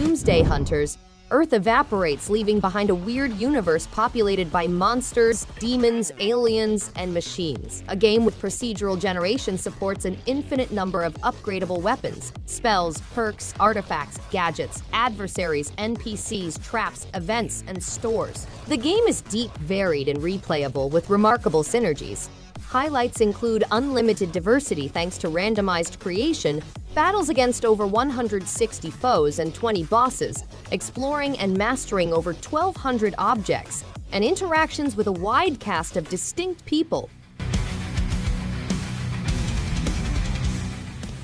Doomsday Hunters, Earth evaporates, leaving behind a weird universe populated by monsters, demons, aliens, and machines. A game with procedural generation supports an infinite number of upgradable weapons, spells, perks, artifacts, gadgets, adversaries, NPCs, traps, events, and stores. The game is deep, varied, and replayable with remarkable synergies. Highlights include unlimited diversity thanks to randomized creation, battles against over 160 foes and 20 bosses, exploring and mastering over 1,200 objects, and interactions with a wide cast of distinct people.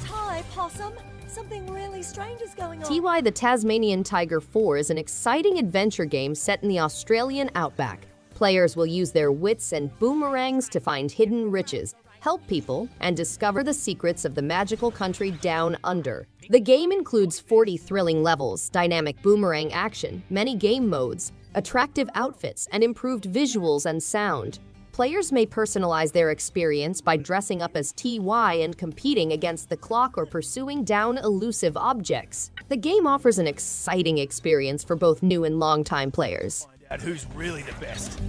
Ty, Possum! Something really strange is going on. TY the Tasmanian Tiger 4 is an exciting adventure game set in the Australian outback. Players will use their wits and boomerangs to find hidden riches, help people, and discover the secrets of the magical country down under. The game includes 40 thrilling levels, dynamic boomerang action, many game modes, attractive outfits, and improved visuals and sound. Players may personalize their experience by dressing up as TY and competing against the clock or pursuing down elusive objects. The game offers an exciting experience for both new and longtime players. Who's really the best?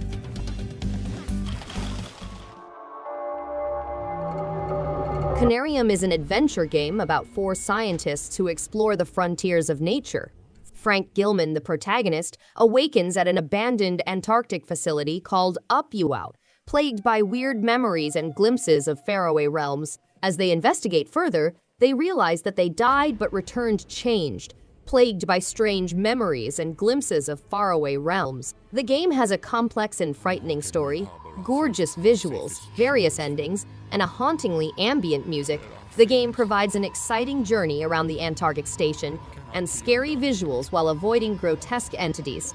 Conarium is an adventure game about 4 scientists who explore the frontiers of nature. Frank Gilman, the protagonist, awakens at an abandoned Antarctic facility called upto, plagued by weird memories and glimpses of faraway realms. As they investigate further, they realize that they died but returned changed, plagued by strange memories and glimpses of faraway realms. The game has a complex and frightening story, gorgeous visuals, various endings, and a hauntingly ambient music. The game provides an exciting journey around the Antarctic station and scary visuals while avoiding grotesque entities.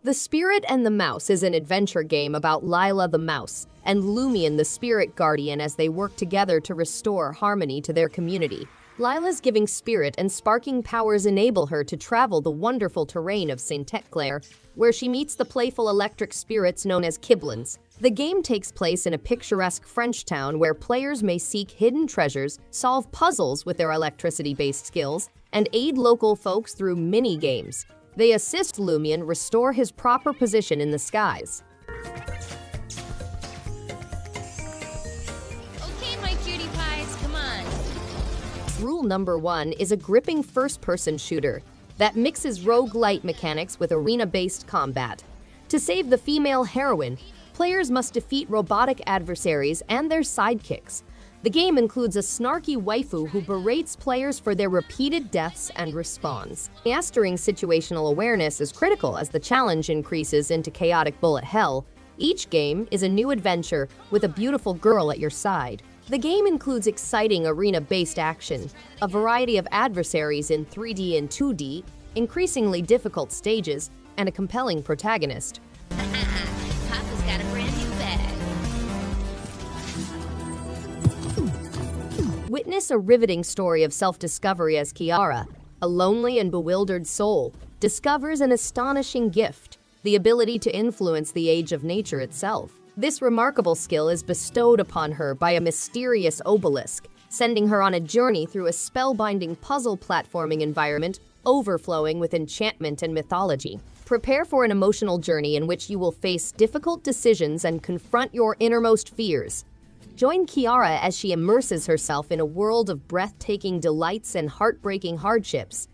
The Spirit and the Mouse is an adventure game about Lila the mouse and Lumion the spirit guardian as they work together to restore harmony to their community. Lila's giving spirit and sparking powers enable her to travel the wonderful terrain of St. Clair, where she meets the playful electric spirits known as Kiblins. The game takes place in a picturesque French town where players may seek hidden treasures, solve puzzles with their electricity-based skills, and aid local folks through mini-games. They assist Lumion restore his proper position in the skies. Okay, my cutie pies, come on. Rule number 1 is a gripping first-person shooter that mixes roguelite mechanics with arena-based combat. To save the female heroine, players must defeat robotic adversaries and their sidekicks. The game includes a snarky waifu who berates players for their repeated deaths and respawns. Mastering situational awareness is critical as the challenge increases into chaotic bullet hell. Each game is a new adventure with a beautiful girl at your side. The game includes exciting arena-based action, a variety of adversaries in 3D and 2D, increasingly difficult stages, and a compelling protagonist. Papa's got a brand new bag. Witness a riveting story of self-discovery as Kiara, a lonely and bewildered soul, discovers an astonishing gift, the ability to influence the age of nature itself. This remarkable skill is bestowed upon her by a mysterious obelisk, sending her on a journey through a spellbinding puzzle platforming environment overflowing with enchantment and mythology. Prepare for an emotional journey in which you will face difficult decisions and confront your innermost fears. Join Kiara as she immerses herself in a world of breathtaking delights and heartbreaking hardships.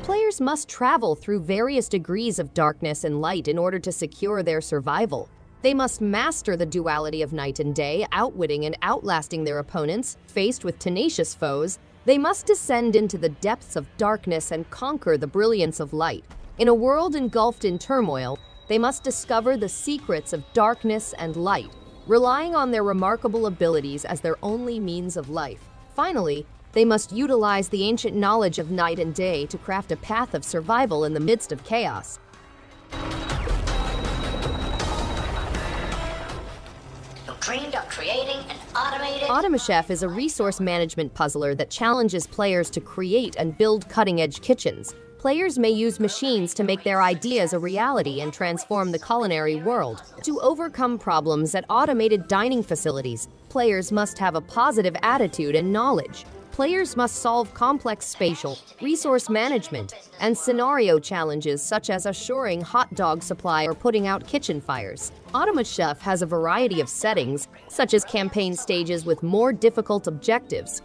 Players must travel through various degrees of darkness and light in order to secure their survival. They must master the duality of night and day, outwitting and outlasting their opponents. Faced with tenacious foes, they must descend into the depths of darkness and conquer the brilliance of light. In a world engulfed in turmoil, they must discover the secrets of darkness and light, relying on their remarkable abilities as their only means of life. Finally, they must utilize the ancient knowledge of night and day to craft a path of survival in the midst of chaos. Dreamed of creating an automated... Automachef is a resource management puzzler that challenges players to create and build cutting-edge kitchens. Players may use machines to make their ideas a reality and transform the culinary world. To overcome problems at automated dining facilities, players must have a positive attitude and knowledge. Players must solve complex spatial, resource management, and scenario challenges such as assuring hot dog supply or putting out kitchen fires. Automachef has a variety of settings, such as campaign stages with more difficult objectives.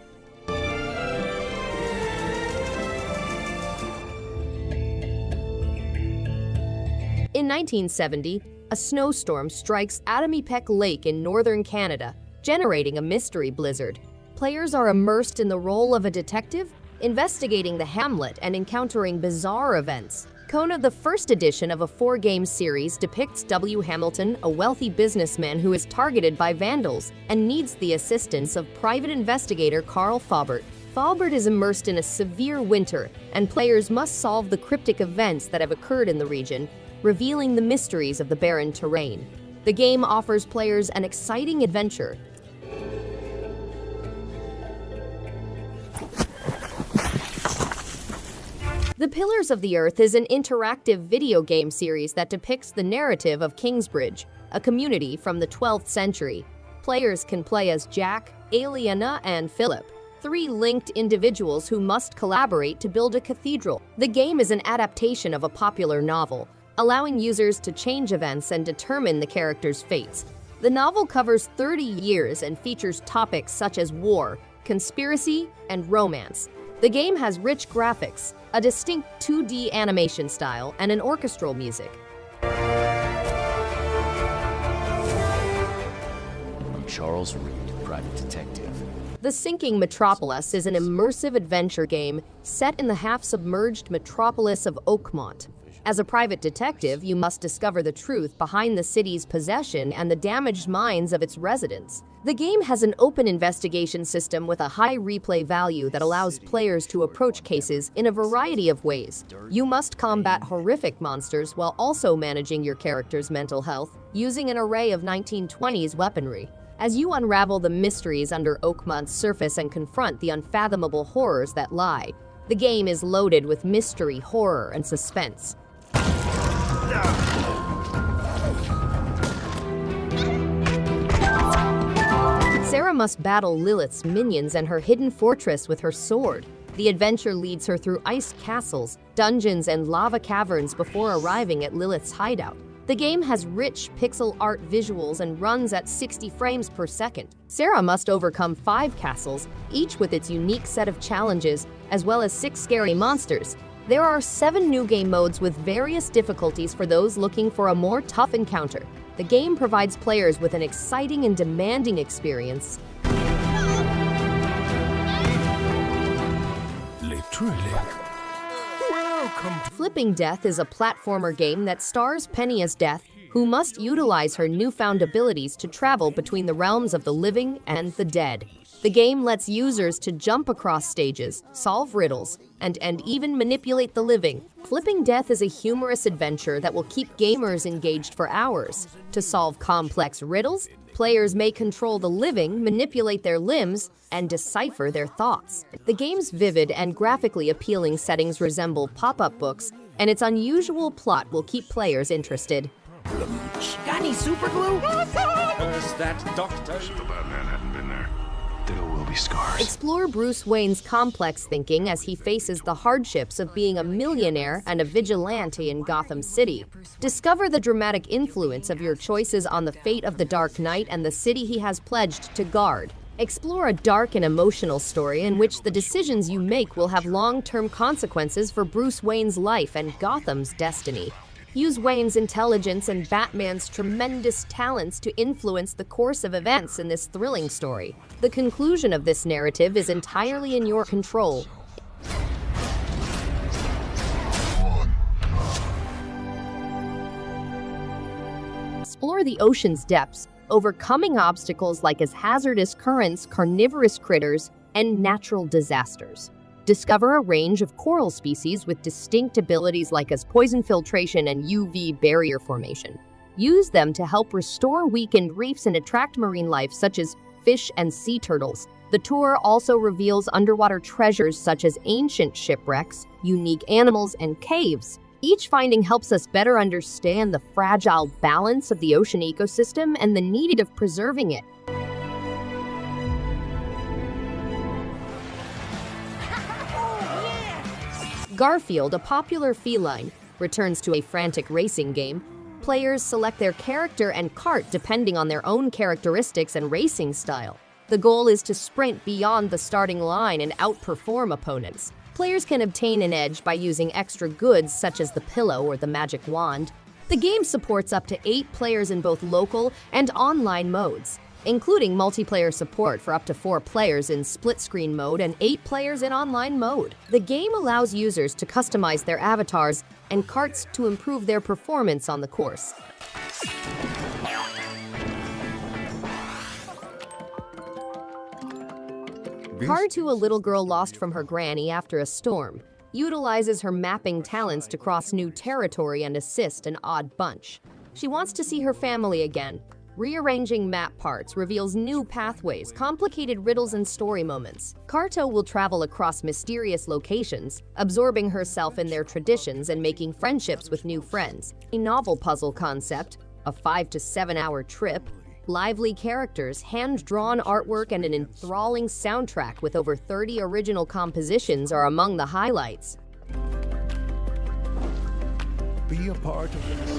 In 1970, a snowstorm strikes Automachef Lake in northern Canada, generating a mystery blizzard. Players are immersed in the role of a detective, investigating the hamlet and encountering bizarre events. Kona, the first edition of a 4-game series, depicts W. Hamilton, a wealthy businessman who is targeted by vandals and needs the assistance of private investigator Carl Follett. Follett is immersed in a severe winter, and players must solve the cryptic events that have occurred in the region, revealing the mysteries of the barren terrain. The game offers players an exciting adventure. The Pillars of the Earth is an interactive video game series that depicts the narrative of Kingsbridge, a community from the 12th century. Players can play as Jack, Aliena, and Philip, 3 linked individuals who must collaborate to build a cathedral. The game is an adaptation of a popular novel, allowing users to change events and determine the characters' fates. The novel covers 30 years and features topics such as war, conspiracy, and romance. The game has rich graphics, a distinct 2D animation style, and an orchestral music. I'm Charles Reed, private detective. The Sinking Metropolis is an immersive adventure game set in the half-submerged metropolis of Oakmont. As a private detective, you must discover the truth behind the city's possession and the damaged minds of its residents. The game has an open investigation system with a high replay value that allows players to approach cases in a variety of ways. You must combat horrific monsters while also managing your character's mental health, using an array of 1920s weaponry. As you unravel the mysteries under Oakmont's surface and confront the unfathomable horrors that lie, the game is loaded with mystery, horror, and suspense. Sarah must battle Lilith's minions and her hidden fortress with her sword. The adventure leads her through ice castles, dungeons, and lava caverns before arriving at Lilith's hideout. The game has rich pixel art visuals and runs at 60 frames per second. Sarah must overcome 5 castles, each with its unique set of challenges, as well as 6 scary monsters. There are 7 new game modes with various difficulties for those looking for a more tough encounter. The game provides players with an exciting and demanding experience. Literally. Welcome to Flipping Death is a platformer game that stars Penny as Death, who must utilize her newfound abilities to travel between the realms of the living and the dead. The game lets users to jump across stages, solve riddles, and even manipulate the living. Flipping Death is a humorous adventure that will keep gamers engaged for hours. To solve complex riddles, players may control the living, manipulate their limbs, and decipher their thoughts. The game's vivid and graphically appealing settings resemble pop-up books, and its unusual plot will keep players interested. Got any super glue? Where's that doctor? If the Batman hadn't been there, there will be scars. Explore Bruce Wayne's complex thinking as he faces the hardships of being a millionaire and a vigilante in Gotham City. Discover the dramatic influence of your choices on the fate of the Dark Knight and the city he has pledged to guard. Explore a dark and emotional story in which the decisions you make will have long-term consequences for Bruce Wayne's life and Gotham's destiny. Use Wayne's intelligence and Batman's tremendous talents to influence the course of events in this thrilling story. The conclusion of this narrative is entirely in your control. Explore the ocean's depths, overcoming obstacles like as hazardous currents, carnivorous critters, and natural disasters. Discover a range of coral species with distinct abilities like as poison filtration and UV barrier formation. Use them to help restore weakened reefs and attract marine life such as fish and sea turtles. The tour also reveals underwater treasures such as ancient shipwrecks, unique animals, and caves. Each finding helps us better understand the fragile balance of the ocean ecosystem and the need of preserving it. Garfield, a popular feline, returns to a frantic racing game. Players select their character and cart depending on their own characteristics and racing style. The goal is to sprint beyond the starting line and outperform opponents. Players can obtain an edge by using extra goods such as the pillow or the magic wand. The game supports up to 8 players in both local and online modes, including multiplayer support for up to 4 players in split-screen mode and 8 players in online mode. The game allows users to customize their avatars and carts to improve their performance on the course. Carto, a little girl lost from her granny after a storm, utilizes her mapping talents to cross new territory and assist an odd bunch. She wants to see her family again. Rearranging map parts reveals new pathways, complicated riddles, and story moments. Carto will travel across mysterious locations, absorbing herself in their traditions and making friendships with new friends. A novel puzzle concept, a 5 to 7 hour trip, lively characters, hand-drawn artwork, and an enthralling soundtrack with over 30 original compositions are among the highlights. Be a part of this.